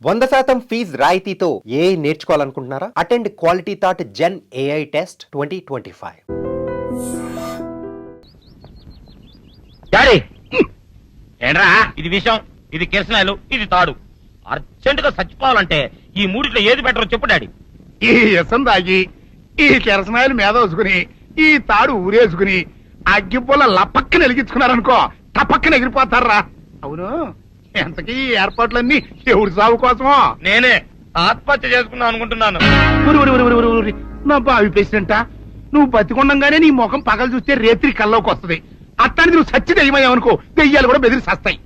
100% fees రాయితీతో ఏ నేర్చుకోవాలనుకుంటున్నారా? Attend quality thought gen AI test 2025. Daddy ఏంట్రా ఇది విషయం, ఇది కిరసనాయలు, ఇది తాడు. అర్జెంట్ గా చచ్చిపోవాలంటే ఈ మూడిట్లో ఏది బెటర్ చెప్పు డాడీ. ఈ ఇసం తాగి ఈ కిరసనాయలు మీద వేసుకుని ఈ తాడు ఊరేసుకుని అగ్గిపుల్ల లపక్కన వెలిగించుకున్నారనుకో టపక్కన ఎగిరిపోతారా. అవును, ఎంతకీ ఈ ఏర్పాట్లన్నీ ఎవరి సాగు కోసమో? నేనే ఆత్మహత్య చేసుకుందాం అనుకుంటున్నాను. నా బావి పేసినంట నువ్వు బతికొండంగానే నీ ముఖం పగలు చూస్తే రేత్రి కల్లోకి వస్తుంది. అట్టానికి నువ్వు సచ్చి దెయ్యమయ్యావనుకో దెయ్యాలు కూడా బెదిరి సస్తాయి.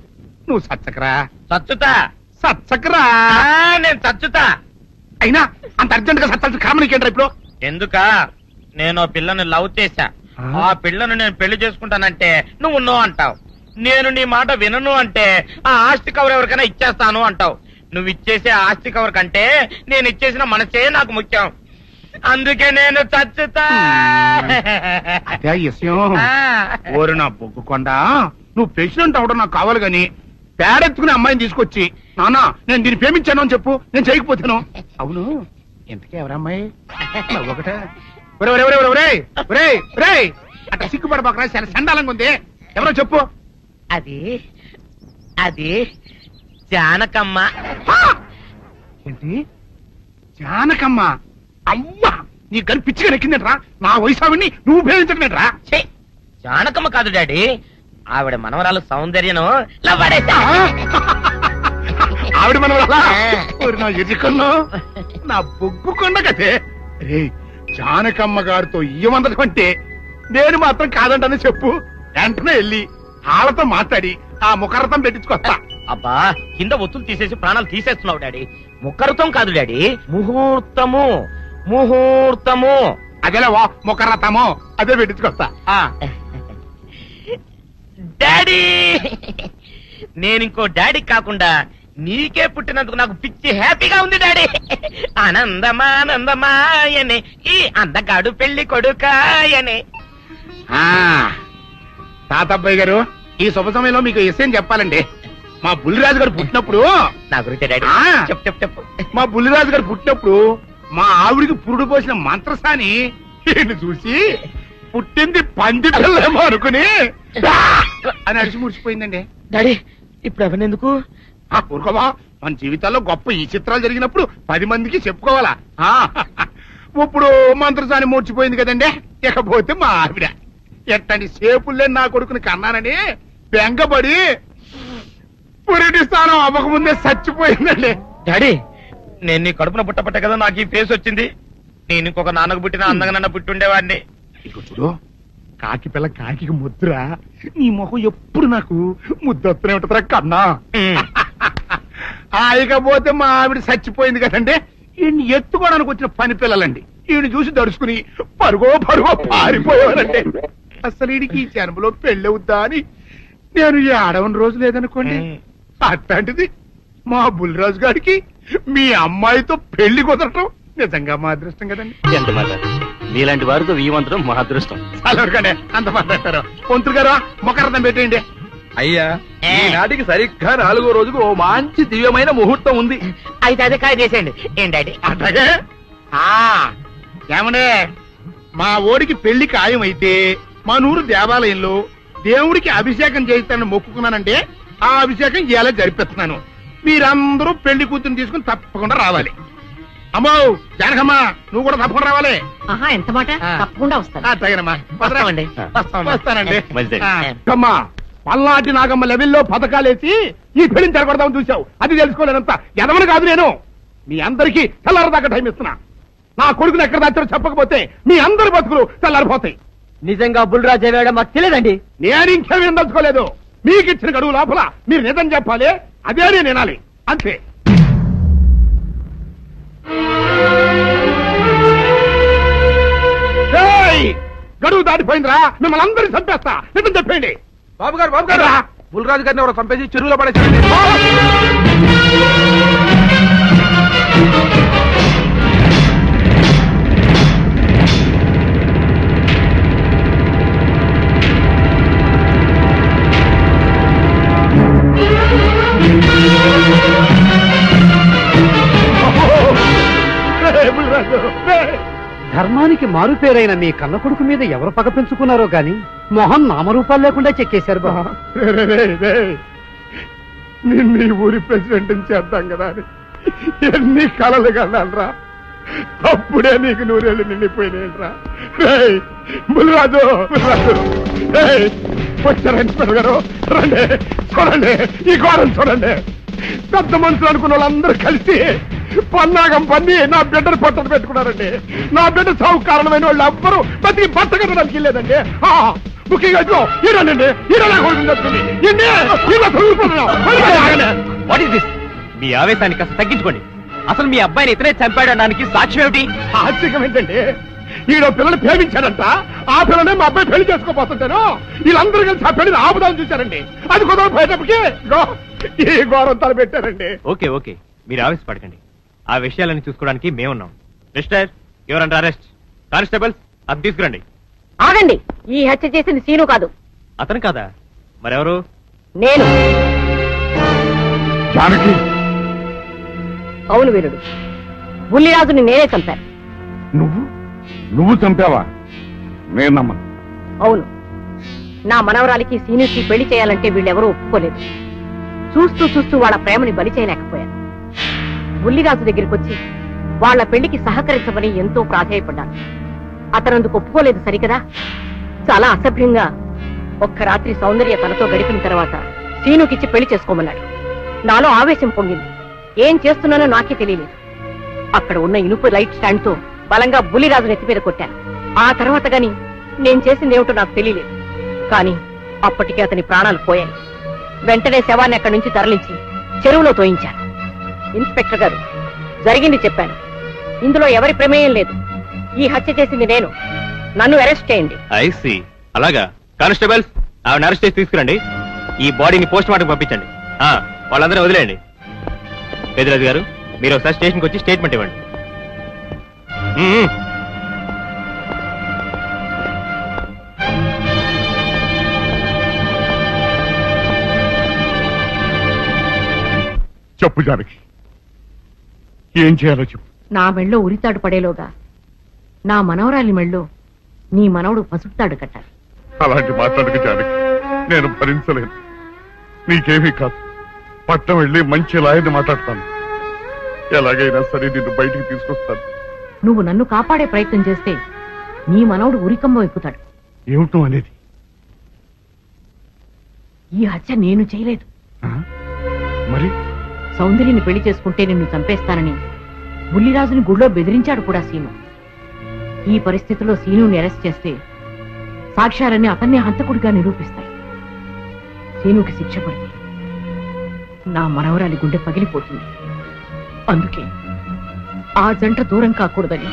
నువ్వు సచ్చకరా చచ్చుతా సచ్చకరా. నేను చచ్చుతా. అయినా అంత అర్జెంట్ గా సత్తాల్సిన కారణం ఏంట్రా ఇప్పుడు? ఎందుక నేను ఆ పిల్లని లవ్ చేశా. ఆ పిల్లను నేను పెళ్లి చేసుకుంటానంటే నువ్వు నో అంటావు. నేను నీ మాట వినను అంటే ఆ ఆస్తి కవర్ ఎవరికైనా ఇచ్చేస్తాను అంటావు. నువ్వు ఇచ్చేసే ఆస్తి కవర్ కంటే నేను ఇచ్చేసిన మనసే నాకు ముఖ్యం. అందుకే నేను చచ్చుతా. అదే విషయం. ఓరు నా బొగ్గుకొండ, నువ్వు ప్రెసిడెంట్ అవడం నాకు కావాలి గాని పేడెత్తుకునే అమ్మాయిని తీసుకొచ్చి నానా నేను దీన్ని ప్రేమించాను అని చెప్పు, నేను చేయకపోతాను. అవును, ఎంతకే ఎవరమ్మాయి? ఒకటే అట్లా సిగ్గుపడబాకరా, చాలా సండాలంగా ఉంది. ఎవరో చెప్పు. అది అది జానకమ్మ. ఏంటి జానకమ్మ? అమ్మా నీ గని పిచ్చిగా నెక్కిందట్రా. నా వయసావిని నువ్వు ప్రేమించట్లేట్రా. జానకమ్మ కాదు డాడీ, ఆవిడ మనవరాలు సౌందర్యను ఆవిడ మనవరాలా? నా ఎదుకున్నా నా బొగ్గుకొండ కదే. రే జానకమ్మ గారితో ఇయ్యమందడం అంటే నేను మాత్రం కాదంటని చెప్పు. వెంటనే వెళ్ళి వాళ్ళతో మాట్లాడి ఆ ముఖరథం పెట్టించుకొస్తా. అబ్బా కింద ఒత్తులు తీసేసి ప్రాణాలు తీసేస్తున్నావు డాడీ. ముఖరథం కాదు డాడీ, ముహూర్తము. ముహూర్తము అదేలా ముఖరథము, అదే పెట్టించుకొస్తా. డాడీ నేను ఇంకో డాడీ కాకుండా నీకే పుట్టినందుకు నాకు పిచ్చి హ్యాపీగా ఉంది డాడీ. ఆనందమానందమాయనే ఈ అందగాడు పెళ్లి కొడుకాయనే. తాతబ్బాయి గారు, ఈ శుభ సమయంలో మీకు విషయం చెప్పాలండి. మా బుల్లిరాజు గారు పుట్టినప్పుడు నా గురించి డాడీ చెప్పు చెప్పు. మా బుల్లిరాజు గారు పుట్టినప్పుడు మా ఆవిడికి పురుడు పోసిన మంత్రసాని ఈయన్ని చూసి పుట్టింది పంది పిల్లేమో అనుకుని అని అడిచి ముడిచిపోయిందండి. డాడీ ఇప్పుడు అవన్నీ ఎందుకు? ఊరుకోవా, మన జీవితాల్లో గొప్ప ఈ చిత్రాలు జరిగినప్పుడు 10 మందికి చెప్పుకోవాలా. ఇప్పుడు మంత్రసాని మూర్చిపోయింది కదండి. ఇకపోతే మా ఆవిడ ఎట్టండి సేపుల్లే నా కొడుకుని కన్నానని బెంగపడి పురిటి స్థానం అవ్వకముందే చచ్చిపోయిందండి. డాడీ నేను నీ కడుపున పుట్టపట్ట కదా నాకు ఈ ఫేస్ వచ్చింది. నేను ఇంకొక నాన్నకు పుట్టిన అందంగా నన్ను పుట్టుండేవాడిని. ఇక చూడు, కాకి పిల్ల కాకి ముద్దురా. నీ మొహం ఎప్పుడు నాకు ముద్దొత్తనే ఉంటుందిరా కన్నా. ఇకపోతే మా ఆవిడ చచ్చిపోయింది కదండి. ఈయన్ని ఎత్తుకోవడానికి వచ్చిన పని పిల్లలండి ఈయన చూసి దడుచుకుని పరుగో పారిపోయేవారండి. అసలు ఈడికి ఈ జన్మలో పెళ్ళవుద్దా అని నేను ఈ ఆడవని రోజు లేదనుకోండి. అట్లాంటిది మా బుల్లిరాజు గారికి మీ అమ్మాయితో పెళ్లి కుదరటం నిజంగా మా అదృష్టం కదండి. ఎంత మాట, మీలాంటి వారితో వీయమంతరం మా అదృష్టం. అలాగే అంత మాట్లాడతారు. పొంతులు గారు మొకరథం పెట్టేయండి. అయ్యా ఈనాటికి సరిగ్గా 4వ రోజుకు ఓ మంచి దివ్యమైన ముహూర్తం ఉంది. అయితే అదే కాయ చేసేయండి. ఏంటండి అట్లాగే ఏమనే మా ఓడికి పెళ్లి ఖాయమైతే మా నూరు దేవాలయంలో దేవుడికి అభిషేకం చేయిస్తానని మొక్కుకున్నానంటే ఆ అభిషేకం ఇలా జరిపిస్తున్నాను. మీరందరూ పెళ్లి కూతురు తీసుకుని తప్పకుండా రావాలి. అమ్మో జానకమ్మా, నువ్వు కూడా తప్పకుండా రావాలి. ఎంత మాట, తప్పకుండా వస్తాను. అట్లాగేనమ్మా, వస్తామండి. వస్తానండి. అమ్మా పల్నాటి నాగమ్మ లెవెల్లో పథకాలేసి ఈ పెళ్లిని తెరగొడదామని చూసావు. అది తెలుసుకోలేనంత ఎదవని కాదు నేను. మీ అందరికీ తెల్లారదాకా టైం ఇస్తున్నా. నా కొడుకుని ఎక్కడ దాచారో చెప్పకపోతే మీ అందరి బతుకులు తెల్లారిపోతాయి. నిజంగా బుల్రాజు వేయడం మాకు తెలియదండి. నేను ఇంకేమీ దలుచుకోలేదు. మీకు ఇచ్చిన గడువు లోపల మీరు నిజం చెప్పాలి, అదే నేను వినాలి, అంతే. గడువు దాటిపోయిందిరా, మిమ్మల్ని అందరినీ చంపేస్తా. నిజం చెప్పండి. బాబు గారు బుల్రాజు గారిని ఎవరో చంపేసి చెరువులో పడేసాడు. మునిరాజు రేయ్. ధర్మానికి మారుపేరైన మీ కన్న కొడుకు మీద ఎవరు పగ పెంచుకున్నారో గాని మొహం నామరూపాలు లేకుండా చెక్కేశారు బా. నిన్ను ఈ ఊరి ప్రెసిడెంట్ చేద్దాం కదా అని ఎన్ని కలలు కన్నానరా. అప్పుడే నీకు నూరేళ్ళు నిండిపోయినాయంట్రా. రేయ్ మునిరాజు రేయ్, వచ్చారండి పెరగారు. రండి చూడండి, ఈ ఘోరం చూడండి. పెద్ద మనుషులు అనుకున్న వాళ్ళందరూ కలిసి పన్నాగం పన్ని నా బిడ్డను పొట్టను పెట్టుకున్నారండి. నా బిడ్డ సాగు కారణమైన వాళ్ళు ఎవ్వరూ బతికి బట్ట కట్టడానికి లేదండి. ముఖ్యంగా ఈడనండి, ఈడలా కొడుకుంది. మీ ఆవేశాన్ని కాస్త తగ్గించుకోండి. అసలు మీ అబ్బాయిని ఇతనే చంపాడడానికి సాక్ష్యం ఏమిటి? ఆశ్చర్యం ఏంటండి, ఈడో పిల్లలు ప్రేమించాడంట. ఆ పిల్లనే మా అబ్బాయి పెళ్లి చేసుకోబోతుంటాను. వీళ్ళందరూ కలిసి ఆ పెళ్లిని ఆపుదాన్ని చూశారండి. అది కుదర పోయేటప్పటికి ఈ ఘోరం తలపెట్టారండి. ఓకే ఓకే, మీరు ఆవేశపడకండి. ఆ విషయాలను చూసుకోవడానికి మేమున్నాం. Mister your under arrest. Constables అది తీసుకురండి. ఆగండి, ఈ హత్య చేసింది సీను కాదు, అతను కాదా? మరెవరు? నేను. జానకి, అవును వీరుడు, బుల్లిరాజుని నేనే చంపాను. నువ్వు చంపావా? నేను నమ్మను. అవును, నా మనవరాలికి సీనుకి పెళ్లి చేయాలంటే వీళ్ళెవరూ ఒప్పుకోలేదు. చూస్తూ చూస్తూ వాళ్ళ ప్రేమని బలి చేయలేకపోయాను. బుల్లిరాజు దగ్గరికి వచ్చి వాళ్ళ పెళ్లికి సహకరించమని ఎంతో ప్రాధేయపడ్డాను. అతనందుకు ఒప్పుకోలేదు సరికదా. చాలా అసభ్యంగా ఒక్క రాత్రి సౌందర్య తనతో గడిపిన తర్వాత సీనుకిచ్చి పెళ్లి చేసుకోమన్నాడు. నాలో ఆవేశం పొంగింది. ఏం చేస్తున్నానో నాకే తెలియలేదు. అక్కడ ఉన్న ఇనుపు లైట్ స్టాండ్ తో బలంగా బుల్లిరాజు నెత్తి మీద కొట్టాను. ఆ తర్వాత గాని నేను చేసిందేమిటో నాకు తెలియలేదు. కానీ అప్పటికే అతని ప్రాణాలు పోయాయి. వెంటనే శవాన్ని అక్కడి నుంచి తరలించి చెరువులో తోయించాను. ఇన్స్పెక్టర్ గారు, జరిగింది చెప్పాను. ఇందులో ఎవరి ప్రమేయం లేదు. ఈ హత్య చేసింది నేను. నన్ను అరెస్ట్ చేయండి. I see. అలాగా. కానిస్టేబుల్స్ ఆవిడ అరెస్ట్ చేసి తీసుకురండి. ఈ బాడీని పోస్ట్ మార్టం పంపించండి. వాళ్ళందరూ వదిలేయండి. పెద్దరాజు గారు, మీరు ఒకసారి స్టేషన్కి వచ్చి స్టేట్మెంట్ ఇవ్వండి. చెప్పు జానకి, ఏం చేయాలో చెప్పు. నా మెళ్ళో ఉరితాడు పడేలోగా నా మనవరాలి మెళ్ళో నీ మనవడు పసుపుతాడు కట్టాలి. అలాంటి మాట్లాడక జానకి, నేను భరించలేను. నీకేమీ కాదు, పట్నం వెళ్ళి మంచి లాయర్ని మాట్లాడతాను. ఎలాగైనా సరే నిన్ను బయటికి తీసుకొస్తాను. నువ్వు నన్ను కాపాడే ప్రయత్నం చేస్తే నీ మనవడు ఉరికంబం ఎక్కుతాడు. ఏమిటో అనేది? ఈ హత్య నేను చేయలేదు. మరి సౌందర్యని పెళ్లి చేసుకుంటే నిన్ను చంపేస్తానని బుల్లిరాజుని గుళ్ళో బెదిరించాడు కూడా సీను. ఈ పరిస్థితిలో సీనుని అరెస్ట్ చేస్తే సాక్ష్యాలన్నీ అతన్నే హంతకుడిగా నిరూపిస్తాయి. సీనుకి శిక్ష పడితే నా మనవరాలి గుండె పగిలిపోతుంది. అందుకే ఆ జంట దూరం కాకూడదని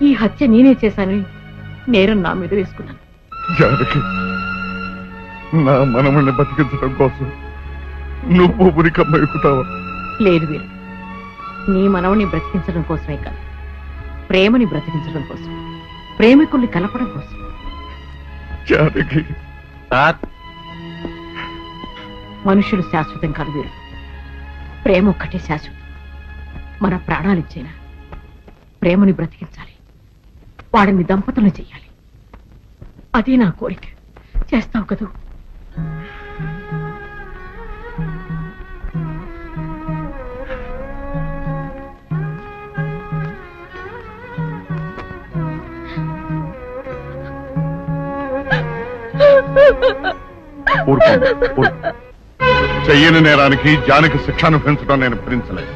ఈ హత్య నేనే చేశానని నేరం నా మీద వేసుకున్నాను. జానకి, నా మనమని బతికించడం కోసం నువ్వు ఉరికమ్మ ఎక్కుతావా? లేదు వీరు, నీ మనవని బ్రతికించడం కోసమే కాదు, ప్రేమని బ్రతికించడం కోసం, ప్రేమికుల్ని కలపడం కోసం. జానకి, మనుషులు శాశ్వతం కాదు వీరు, ప్రేమ ఒక్కటే శాశ్వతం. మన ప్రాణాలిచ్చేనా ప్రేమని బ్రతికించాలి, వాడిని దంపతులు చెయ్యాలి. అదే నా కోరిక. చేస్తావు కదూ? చెయ్యని నేరానికి జానకి శిక్ష అనుభవించడం నేను భరించలేదు.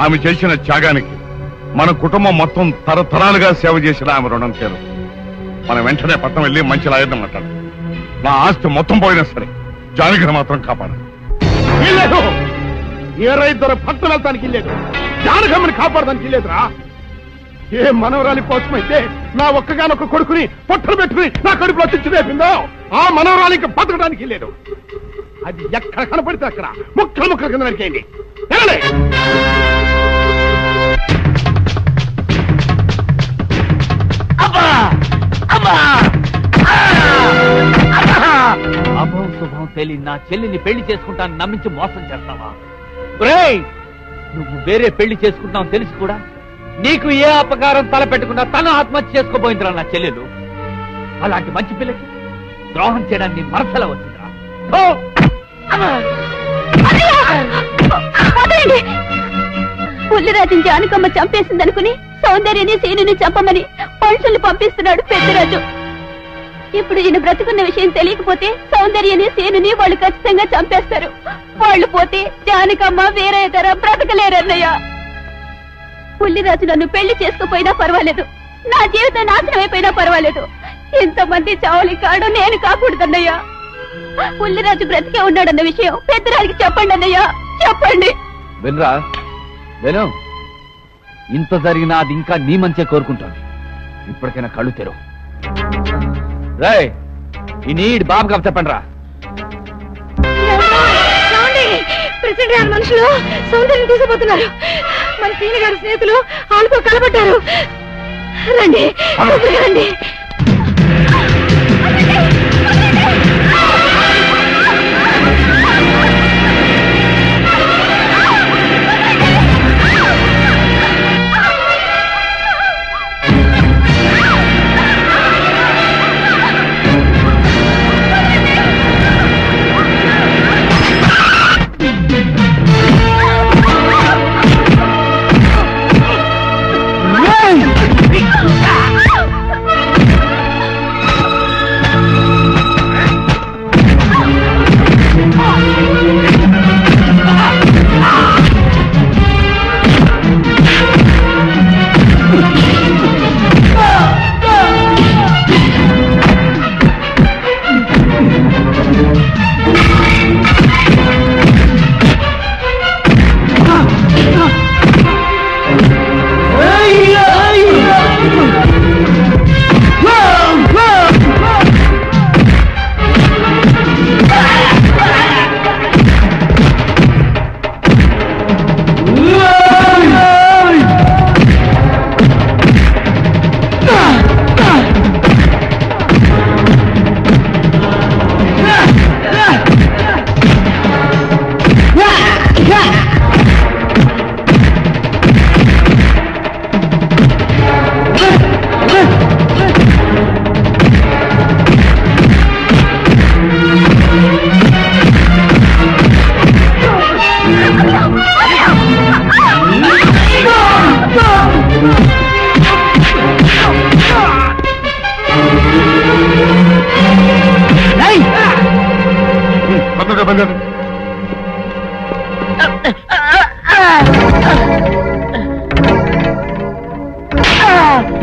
ఆమె చేసిన త్యాగానికి మన కుటుంబం మొత్తం తరతరాలుగా సేవ చేసిన ఆమె రుణం చేరు. మనం వెంటనే పట్టణం వెళ్ళి మంచి లాయర్ని మాట్లాడు. నా ఆస్తి మొత్తం పోయినా సరే జానకిని మాత్రం కాపాడాలి. ఏ రైతు పట్టణం వెళ్తానికి లేదు, జానకమ్మని కాపాడడానికి లేదురా. ఏ మనవరాలి కోసమైతే నా ఒక్కగానొక్క కొడుకుని పొట్టలు పెట్టుకుని నా కడుపులో తెచ్చి రేపిందో ఆ మనవరాలి ఇంకా బతకడానికి లేదు. అది ఎక్కడ కనపడితే అక్కడ ముక్కలు ముక్కల కింద నరికేయండి. అభం శుభం తెలియని నా చెల్లిని పెళ్లి చేసుకుంటాను నమ్మించి మోసం చేస్తావా? ఒరేయ్, నువ్వు వేరే పెళ్లి చేసుకుంటావు తెలిసి కూడా నీకు ఏ అపకారం తలపెట్టకుండా తన ఆత్మహత్య చేసుకోబోయిందిరా నా చెల్లెలు. అలాంటి మంచి పిల్లకి ద్రోహం చేయడానికి మనసులో వచ్చిందిరా. థూ! పుల్లిరాజుని జానకమ్మ చంపేసిందనుకుని సౌందర్యని సీనుని చంపమని మనుషుల్ని పంపిస్తున్నాడు పెద్దరాజు. ఇప్పుడు ఈయన బ్రతుకున్న విషయం తెలియకపోతే సౌందర్యని సీనుని వాళ్ళు ఖచ్చితంగా చంపేస్తారు. వాళ్ళు పోతే జానకమ్మ వేరే ధర బ్రతకలేరన్నయ్య. పుల్లిరాజు నన్ను పెళ్లి చేసుకోపోయినా పర్వాలేదు, నా జీవితం నాశనం అయిపోయినా పర్వాలేదు, ఇంతమంది చావలి కాడు నేను కాకూడదన్నయ్య. పుల్లిరాజు బ్రతికే ఉన్నాడన్న విషయం పెద్దరాలికి చెప్పండి అన్నయ్య, చెప్పండి. వినరా విను, ఇంత జరిగినా అది ఇంకా నీ మంచిగా కోరుకుంటాను. ఇప్పటికైనా కళ్ళు తెరవు. రేయ్, ఈ నీడ్ బాబు కప్ చెప్పండి రా. ప్రెసిడెంట్ గారి మనుషులు సౌందర్యం తీసుకుపోతున్నారు. మన సీని గారి స్నేహితులు వాళ్ళతో కలబడ్డారు. రండి రండి.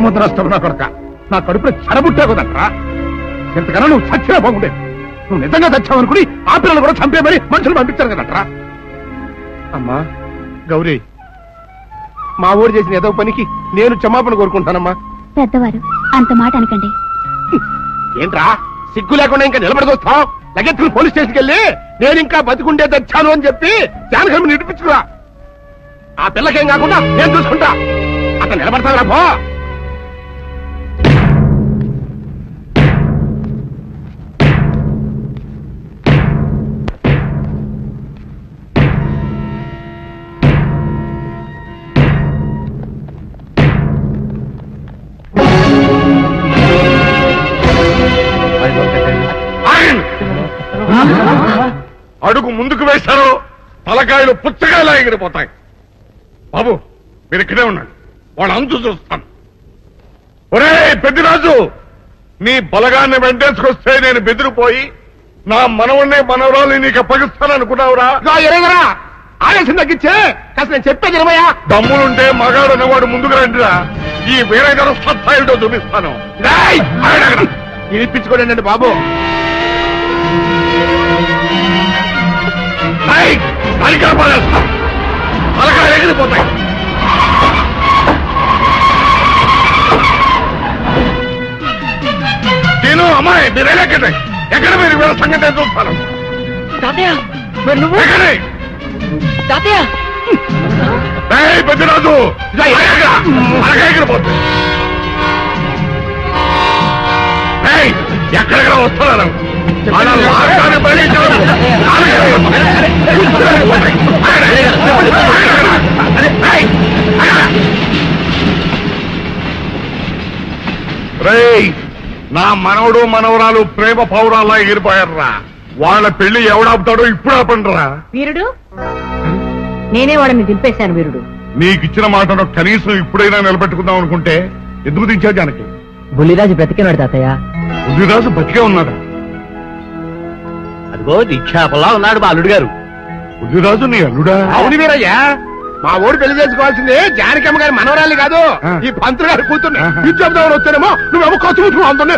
ముద్రస్తావు నా కొడక, నా కడుపులో చెడబుట్టే కదట్రా. ఇంతకన్నా నువ్వు చచ్చినా బాగుండే. నువ్వు నిజంగా చచ్చావనుకుని ఆ పిల్లలు కూడా చంపేమని మనుషులు పంపించారు కదట్రా. అమ్మా గౌరీ, మా ఊరు చేసిన ఏదో పనికి నేను క్షమాపణ కోరుకుంటానమ్మా. పెద్దవారు అంత మాట అనకండి. ఏంట్రా సిగ్గు లేకుండా ఇంకా నిలబడదొస్తావు? లగెత్తుకుని పోలీస్ స్టేషన్కి వెళ్ళి నేను ఇంకా బతికుండే తెచ్చాను అని చెప్పి జానకమ్మ నిడిపించుకురా. ఆ పిల్లకేం కాకుండా నేను చూసుకుంటా. అతను నిలబడతారా పో. అడుగు ముందుకు వేశారో తలకాయలు పుచ్చకాయలా ఎగిరిపోతాయి. బాబు మీరు ఇక్కడే ఉన్నాడు, వాడు అంతు చూస్తాను. ఒరే పెద్దిరాజు, నీ బలగాన్ని వెంటేసుకొస్తే నేను బెదిరిపోయి నా మనవన్నే మనవరాలు నీకు అప్పగిస్తాను అనుకున్నావురా? ఆవేశం తగ్గించే కాస్త నేను చెప్పేది ఇరవయా. దమ్ములుంటే మగాడు అనేవాడు ముందుకు రండిరా. ఈ వేరేదర సత్తాయిటో చూపిస్తాను. ఇప్పించుకోండి బాబు. తలకాయలు ఎగిరిపోతాయి. నేను అమ్మాయి మీరు ఎక్కడే ఎక్కడ మీరు వీళ్ళ సంగతి చూస్తాను. పెద్దరాజు ఎగిరిపోతుంది. ఎక్కడెక్కడ వస్తున్నారు ఒరేయ్, నా మనవడు మనవరాలు ప్రేమ పౌరాలా ఎగిరిపోయారా. వాళ్ళ పెళ్లి ఎవడాపుతాడో ఇప్పుడు ఆపండిరా. వీరుడు, నేనే వాడిని దింపేశాను వీరుడు. నీకిచ్చిన మాటను కనీసం ఇప్పుడైనా నిలబెట్టుకుందాం అనుకుంటే ఎందుకు దించావు జానకి? బుల్లిరాజు బ్రతికినాడు తాతయ్య. బుద్ధిరాజు బతికే ఉన్నాడా? అదిగో నిక్షేపంలా ఉన్నాడు మా అల్లుడు గారు. బుద్ధిరాజు నీ అల్లుడా? అవును వీరయ్యా, మా ఓడి పెళ్లి చేసుకోవాల్సింది జానకమ్మ గారి మనవరాలి కాదు, ఈ పంతులు గారి కూతుర్ని. ఇది చెప్దామని వచ్చానేమో నువ్వేమో ఖర్చు ముట్టుకుని అందరినీ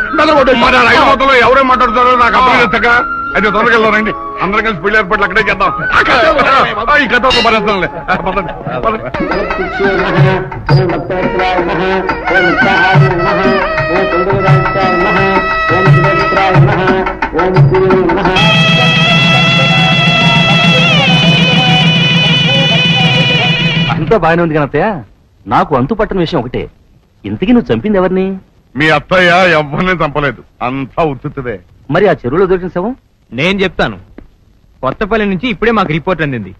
మన రైలు మొత్తంలో ఎవరేం మాట్లాడుతారో నాకు అర్థం చేస్తాక అయితే తొందరగా వెళ్దారండి. అందరం కలిసి పెళ్లి ఏర్పాట్లు అక్కడే చేద్దాం. ఈ కథ భరేస్తాంలే. అంతా బాగానే ఉంది కానీ అత్తయ్య, నాకు అంతు పట్టని విషయం ఒకటే. ఇంతకీ నువ్వు చంపింది ఎవరిని? మీ అత్తయ్య ఎవరిని చంపలేదు, అంతా ఉత్తుదే. మరి ఆ చెరువులో దొరికిన శవం? నేను చెప్తాను. కొత్తపల్లి నుంచి ఇప్పుడే మాకు రిపోర్ట్ అందింది.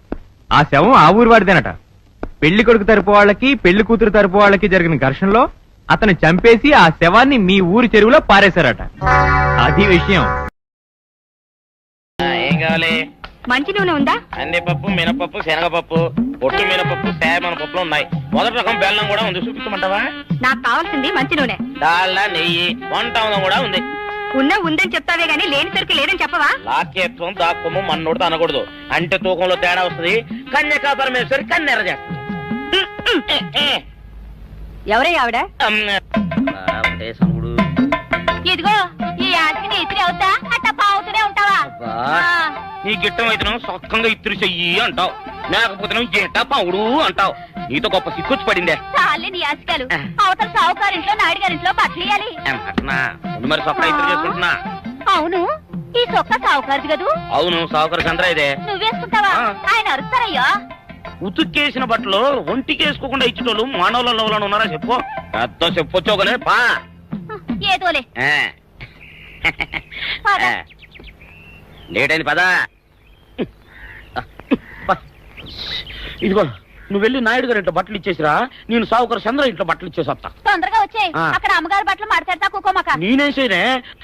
ఆ శవం ఆ ఊరు వాడిదేనట. పెళ్లి కొడుకు తరపు వాళ్ళకి పెళ్లి కూతురు తరపు వాళ్ళకి జరిగిన ఘర్షణలో అతను చంపేసి ఆ శవాన్ని మీ ఊరి చెరువులో పారేశారట. అది విషయం. ఏం కావాలి? మంచి నూనె ఉందా? కందిపప్పు, మినపప్పు, శనగపప్పు, పొట్టు మినపప్పు, సేమన పప్పులు ఉన్నాయి. మొదటి రకం బెల్లం కూడా ఉంది, చూపించమంటావా? నాకు కావాల్సింది మంచి నూనె. డాల్డా, నెయ్యి, వంట కూడా ఉంది. ఉందని చెప్తావే గానీ లేని సరికి లేదని చెప్పవా? లాక్యత్వం దాక్కుము మన్నోడు అనకూడదు, అంటే తూకంలో తేడా వస్తుంది. కన్యకా పరమేశ్వరి కన్నెర చేస్తుంది. ఎవరే ఆవిడ? ఒకటే సముడు. ఇదిగో ఈ ఆటకి నీ ఇస్త్రీ అవుతా అట్ట పావుతూనే ఉంటావా? నీ గిట్టం అయితే సొక్కంగా ఇత్తురు చెయ్యి అంటావు, లేకపోతే గిట్ట పౌడు అంటావు. నీతో గొప్ప సిక్కుచ్చి పడిందే. చాలే నీ ఆశకాలు. అవతల సావుకారింట్లో నాయుడు గారింట్లో బట్టలేయాలి. మరి సొక్క ఇత్తురు చేసుకుంటున్నా. అవును, ఈ సొక్క సావుకారిది కదూ? అవును, సావుకారు చంద్ర ఇదే. నువ్వేసుకుంటావా? ఆయన అరుస్తారయ్యా. ఉతుక్కేసిన బట్టలు ఒంటికేసుకోకుండా ఇచ్చేటోళ్ళు మానవులలో ఉన్నారా చెప్పు? పెద్ద చెప్పొచ్చోగనే పా. ఏదోలే. లేటైంది పదా. ఇదిగో నువ్వు వెళ్ళి నాయుడు గారి ఇంట్లో బట్టలు ఇచ్చేసిరా, నేను సావుకారు చంద్ర ఇంట్లో బట్టలు ఇచ్చేసి వస్తా. తొందరగా వచ్చేయ్. అక్కడ అమ్మగారి బట్టలు మాడతాడతా కుకోమక. నేనేం చేయనే,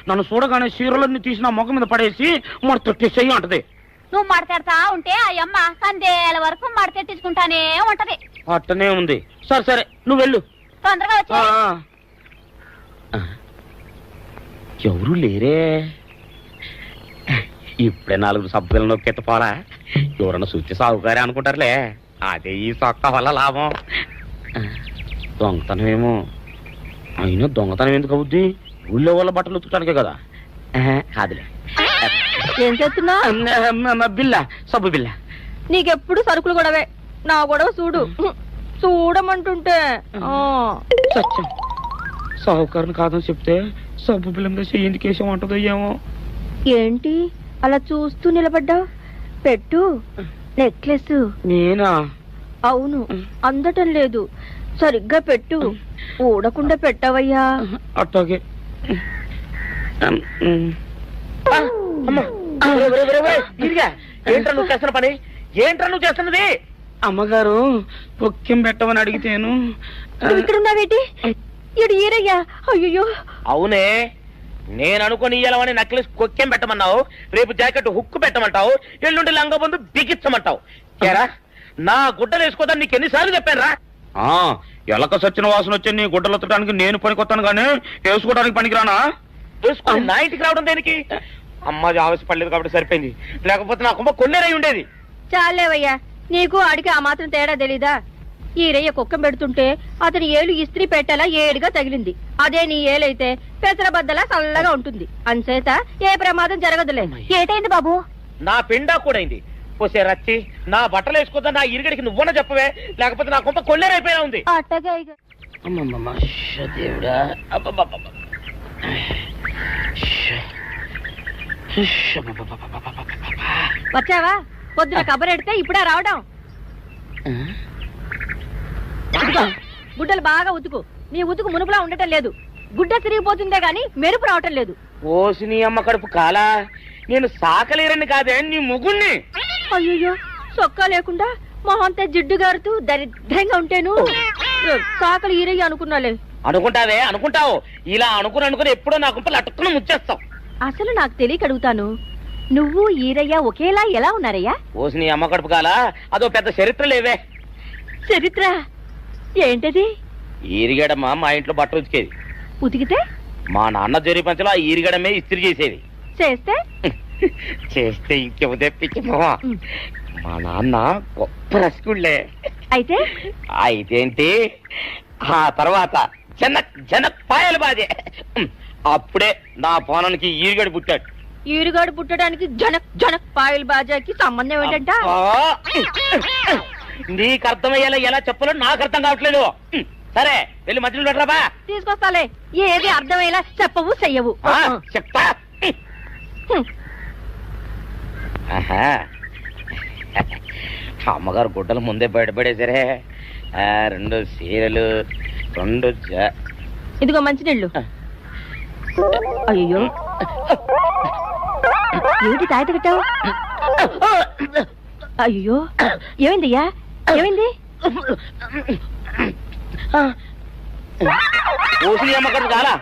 నన్ను చూడగానే చీరలన్నీ తీసి నా ముఖం మీద పడేసి మొట్టెట్టేసేయి అంటది. నువ్వు మాడతాడతా ఉంటే ఆ అమ్మ సందేల వరకు మడతెట్టించుకుంటానే ఉంటది. అట్టనే ఉంది. సరే సరే నువ్వు వెళ్ళు. తొందరగా వచ్చేయ్. ఎవరు లేరే. ఇప్పుడే 4 సభ్యులను నొక్కెత్త పోరా. ఎవరన్నా చూస్తే సాగుగారే అనుకుంటారులే. అదే ఈ సొక్క వల్ల లాభం. దొంగతనమేమో. అయినా దొంగతనం ఎందుకు అవుద్ది? ఊళ్ళో వాళ్ళ బట్టలు ఉతుకడానికే కదా. కాదులే. ఏం చేస్తున్నా? బిల్ల, సబ్బు బిల్ల. నీకెప్పుడు సరుకులు గొడవే. నా గొడవ చూడు. చూడమంటుంటే సత్యం, సాహుకారుని కాదని చెప్తే సబ్బు బిల్ల మీద ఎందుకు వేసాం అంటదో ఏమో. ఏంటి అలా చూస్తూ నిలబడ్డావు? పెట్టు. నెక్లెస్. నేనా? అవును, అందటం లేదు. సరిగ్గా పెట్టు. ఊడకుండా పెట్టవయ్యా. అట్టాగే. ఏంట్రా నువ్వు చేస్తున్న పని? ఏంట్రా నువ్వు చేస్తున్నది? అమ్మగారు పొక్కెం పెట్టమని అడిగితేను. ఇక్కడున్నావేటి? ఇడు ఈరయ్యా. అయ్యో. అవునే, నేను అనుకుని ఇయ్యాలని నెక్లెస్ కొక్కెం పెట్టమన్నావు, రేపు జాకెట్ హుక్కు పెట్టమంటావు, ఎల్లుండి లంగా బందు బిగించమంటావు. ఏరా, నా గుడ్డలు వేసుకోదని నీకు ఎన్నిసార్లు చెప్పాను రా. ఎలక సచ్చిన వాసన వచ్చి నీ గుడ్డలు ఎత్తడానికి నేను పనికొత్తాను గానీ వేసుకోవడానికి పనికిరానా? వేసుకుని నా ఇంటికి రావడం దేనికి? అమ్మాది ఆవేశపడలేదు కాబట్టి సరిపోయింది, లేకపోతే నా కుమ్మ కొన్నేరై ఉండేది. చాలేవయ్యా, నీకు ఆడికి ఆ మాత్రం తేడా తెలీదా? ఈరయ్య కుక్కం పెడుతుంటే అతని ఏలు ఇస్త్రీ పెట్టేలా ఏడుగా తగిలింది. అదే నీ ఏలైతే పెసరబద్దలా చల్లగా ఉంటుంది. అంచేత ఏ ప్రమాదం జరగదులే. ఏటైంది బాబు? నా పిండా కూడా అయింది. పోసే రచ్చి, నా బట్టలు వేసుకోద్దా నా ఇరుగడికి నువ్వన చెప్పవే, లేకపోతే నా కొంత కొల్లేరైపోయినా ఉంది. వచ్చావా? పొద్దున కబరెడితే ఇప్పుడే రావడం. గుడ్డలు బాగా ఉతుకు. నీ ఉతుకు మునుపులా ఉండటం లేదు. గుడ్డ తిరిగిపోతుందే గాని మెరుపు రావటం లేదు. ఓసి నీ అమ్మ కడుపు కాలా, నేను సాకలేరని కాదే నీ ముగుణ్ణి. అయ్యో, సొక్కా లేకుండా మొహంతా జిడ్డు గారుతూ దరిద్రంగా ఉంటేను సాకలు ఈరయ్య అనుకున్నాలే. అనుకుంటావే అనుకుంటావు. ఇలా అనుకుని ఎప్పుడో నా గుంపలు అటుక్కున ముచ్చేస్తావు. అసలు నాకు తెలియక అడుగుతాను, నువ్వు ఈరయ్య ఒకేలా ఎలా ఉన్నారయ్యా? ఓసి నీ అమ్మ కడుపు కాల, అదో పెద్ద చరిత్ర లేవే. చరిత్ర ఏంటది? ఈరిగడమ్మ మా ఇంట్లో బట్టలు ఉతికేది. ఉతికితే మా నాన్న జరి పంచలో ఆ ఈరిగడమే ఇస్త్రీ చేసేది. చేస్తే చేస్తే ఇంకెవదే పిచ్చిమా. మా నాన్న గొప్ప రసికుళ్ళే. అయితే అయితేంటి, ఆ తర్వాత జనక్ పాయలు బాధే. అప్పుడే నా పోనానికి ఈరిగడు పుట్టాడు. ఈరుగాడు పుట్టడానికి జనక్ జనక్ పాయల్ బాజాకి సంబంధం ఏంటంట? నీకు అర్థమయ్యేలా ఎలా చెప్పాలో నాకు అర్థం కావట్లేదు. సరే వెళ్ళి మధ్యలో పెట్టరాబా. తీసుకొస్తాలే, ఏది అర్థమయ్యేలా చెప్పవు చెయ్యవు. చెప్తా. అమ్మగారు గుడ్డలు ముందే బయటపడేసరే. 2 చీరలు, 2 ఇదిగో మంచినీళ్ళు. అయ్యో, ఏంటి తాయత కట్టావు? అయ్యో, ఏమైందయ్యా? ఏమైంది? ఓసిలి అమ్మగారు కాలా,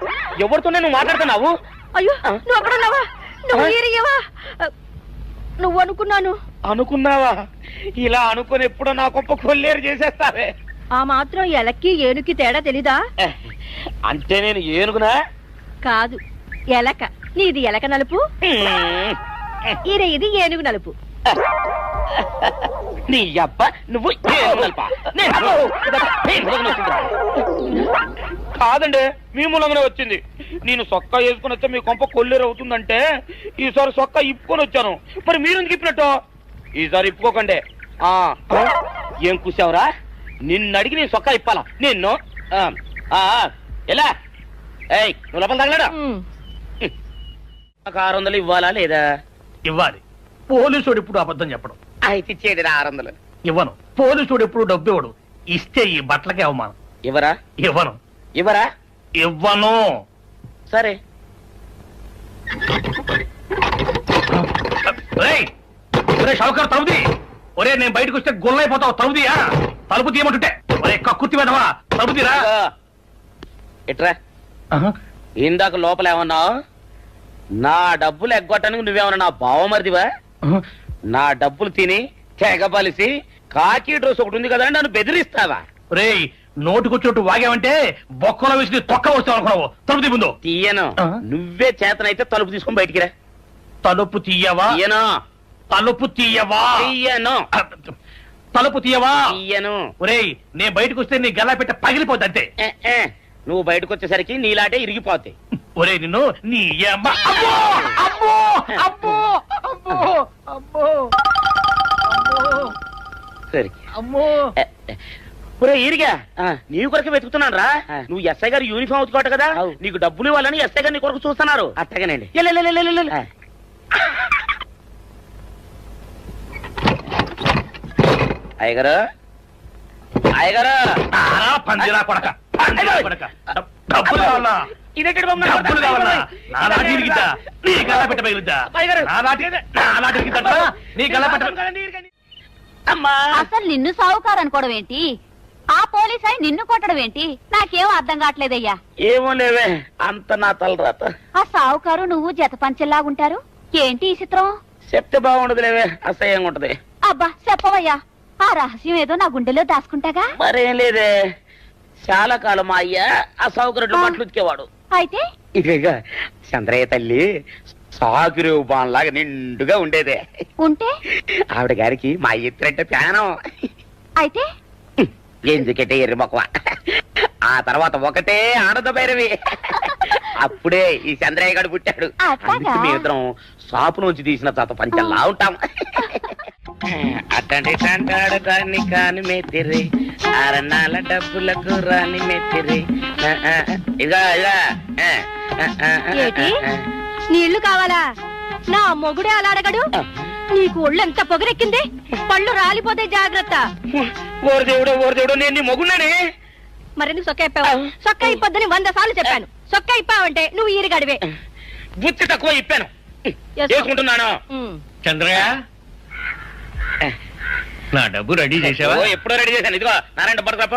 ఎవరితోనే నువ్వు మాట్లాడుతున్నావు? అయ్యో, నువ్వు అక్కడున్నావా? నువ్వు ఏరియవా? నువ్వు అనుకున్నావా? ఇలా అనుకుని ఎప్పుడో నా గొప్ప కొల్లేరు చేసేస్తావే. ఆ మాత్రం ఎలక్కి ఏనుకి తేడా తెలీదా? అంటే నేను ఏనుగునా? కాదు, ఎలక. నీది ఎలక నలుపు, ఇది ఏనుగు నలుపు. నీ అబ్బ నువ్వు కాదండి, మీ మూలంగానే వచ్చింది. నేను సొక్కా వేసుకుని వస్తే మీ కొంప కొల్లేరు అవుతుందంటే ఈసారి సొక్కా ఇప్పుకొని వచ్చాను. మరి మీరెందుకు ఇప్పినట్టు? ఈసారి ఇప్పుకోకండి. ఏం కూసావురా? నిన్ను అడిగి నేను సొక్కా ఇప్పాలా? నిన్ను ఎలా? ఏయ్, నువ్వు లోపల తగలడా? నాకు 600 ఇవ్వాలా లేదా? ఇవ్వాలి. పోలీసుడు ఇప్పుడు అబద్ధం చెప్పడం. అయితే ఇచ్చేది 600. ఇవ్వను. పోలీసుడు ఎప్పుడు డబ్బు ఇవ్వడు. ఇస్తే ఈ బట్టలకే అవమానం. ఇవ్వరా? ఇవ్వను. సరే. షౌకర్ తలుపుది. ఒరే, నేను బయటకు వస్తే గొల్లైపోతావు. తలుపుదియా? తలుపు తీయమంటుంటే ఒరే కక్కుర్తి వెదవా, తలుపు తీరా. ఎట్రా, ఇందాక లోపల ఏమన్నావు? నా డబ్బులు ఎగ్గొట్టడానికి నువ్వేమన్నా నా బావమరిదివా? నా డబ్బులు తిని తెగబలిసి కాకి డ్రెస్ ఒకటి ఉంది కదా అని నన్ను బెదిరిస్తావా? రేయ్, నోటుకొచ్చినట్టు వాగావంటే బొక్కలో వేసి తొక్క వస్తావు అనుకున్నావు. తలుపు తీ ముందు. తీయను. నువ్వే చేతనైతే తలుపు తీసుకొని బయటికి రా. తలుపు తీయవా? తీయను. తలుపు తీయవా? తీయను. తలుపు తీయవా? తీయను. ఒరేయ్, నేను బయటకు వస్తే నీ గల్లా పెట్ట పగిలిపోద్ది అంతే. నువ్వు బయటకు వచ్చేసరికి నీలాటే ఇరిగిపోతాయి. ఒరే, నిన్ను నీ అమ్మ. అబ్బో అబ్బో అబ్బో అబ్బో అబ్బో అమ్మో. ఒరే ఇరిగా, నీ కొరకు వెతుకుతున్నాను రా. నువ్వు ఎస్ఐ గారు యూనిఫామ్ అవుతుకోట కదా, నీకు డబ్బులు ఇవ్వాలని ఎస్ఐ గారు నీ కొరకు చూస్తున్నారు. అట్టగానండి. అయ్యగారు, అయ్యగారు, పందిరా కొడక, డబ్బులు కావాలా? డబ్బులు కావాలా? నా లాఠీ ఇరిగిద్దా? నీ గల్లా పెట్ట పగిలిద్దా? నా లాఠీ ఇరిగిద్దా? నీ గల్లా పెట్ట. అసలు నిన్ను సావుకారు అనుకోవడం ఏంటి? ఆ పోలీస్ అయి నిన్ను కొట్టడం ఏంటి? నాకేం అర్థం కావట్లేదయ్యా. ఏమో లేవే, అంత నా తలరాత. ఆ సావుకారు నువ్వు జత పంచెల్లాగుంటారు. ఏంటి ఈ చిత్రం? చెప్తే బాగుండదు లేవే, అసహ్యంగా ఉంటది. అబ్బా చెప్పవయ్యా, ఆ రహస్యం ఏదో నా గుండెలో దాచుకుంటాగా. మరేం లేదే, చాలా కాలం మా అయ్య ఆ సౌకర్యం బట్టలు ఉతికేవాడు. అయితే ఇక చంద్రయ్య తల్లి సాగురేవు బాన్లాగా నిండుగా ఉండేదే. ఉంటే ఆవిడ గారికి మా ఇద్దరంటే ప్రాణం. అయితే ఎందుకంటే ఎర్రి మొక్కవ. ఆ తర్వాత ఒకటే ఆనంద భైరవి. అప్పుడే ఈ చంద్రయ్య గారు పుట్టాడు. మేమిద్దరం షాపు నుంచి తీసిన తాత పంచల్లా ఉంటాం. అట్టండి తంటాడు కాని కాని మెత్తిరి, అరణాల డబ్బులకు రాని మెత్తిరి. ఇదిగా నీళ్లు కావాలా? నా మొగుడే అలా అడగడు. నీకు ఒళ్ళు ఎంత పొగరెక్కింది? పళ్ళు రాలిపోతే జాగ్రత్త. ఓరు దేవుడు, నేను నీ మొగున్నానే. మరెందుకు సొక్క ఇప్పావు? సొక్క ఇప్పొద్దని 100 సార్లు చెప్పాను. సొక్క ఇప్పావంటే నువ్వు ఈరిగడివే. బుద్ధి తక్కువ ఇప్పాను, చేసుకుంటున్నాను. చంద్రయ్య, నా డబ్బు రెడీ చేసావా? ఎప్పుడో రెడీ చేశాను. ఇదిగో నారాయణ డబ్బు తప్ప.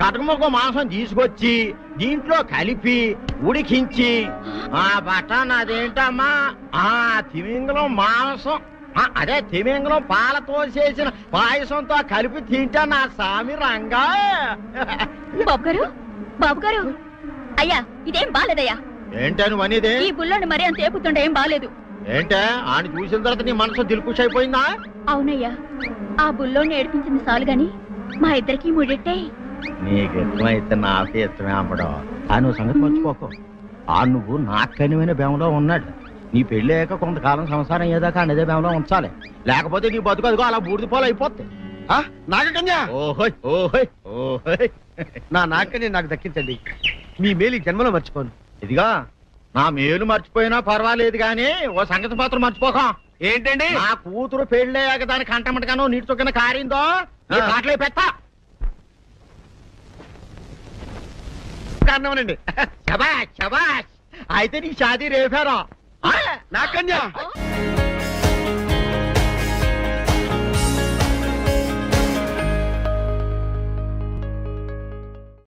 కటకముఖ మాంసం తీసుకొచ్చి దీంట్లో కలిపి ఉడికించి ఆ బటన్ అదేంటమ్మా ఆ తిమింగలం మాంసం అదే తిమింగలం పాలతో చేసిన పాయసంతో కలిపి తింటా నా సామి రంగా. బాబు గారు అయ్యా ఇదేం బాలేదయ్యా. ఏంటని వనిదే ఈ బుల్లోని మరీ అంత ఏపుతుండే ఏం బాలేదు. ఏంటే ఆయన చూసిన తర్వాత నీ మనసు దిల్కుష్ అయిపోయిందా? అవునయ్యా, ఆ బుల్లోని ఏడిపించింది చాలు గాని మా ఇద్దరికి ముడిట్టే. నీకు ఇష్టమైతే నాకే ఇష్టమే అమ్మడం. ఆ నువ్వు సంగతి మర్చిపోకు. ఆ నువ్వు నాకు కనివైన బేమలో ఉన్నాడు. నీ పెళ్లి అయ్యాక కొంతకాలం సంసారం ఏదాకా అనేదే బేమలో ఉంచాలి. లేకపోతే నీ బతుకు అదిగో అలా బూడిద పోలు అయిపోతుంది. నాగకన్యా, ఓహోయ్ ఓహోయ్ ఓహోయ్. నా నాగకన్య నాకు దక్కించండి. మీ మేలు ఈ జన్మలో మర్చిపోను. ఇదిగా నా మేలు మర్చిపోయినా పర్వాలేదు గాని ఓ సంగతి మాత్రం మర్చిపోకం. ఏంటండి? నా కూతురు పెళ్ళయ్యాక దాని కంటమటగానో నీటి చొక్కన కారిందో కాట్లే పెట్టా కారణమనండి. శబాష్ శబాష్. అయితే నీ షాదీ రేపారా? నాగకన్యా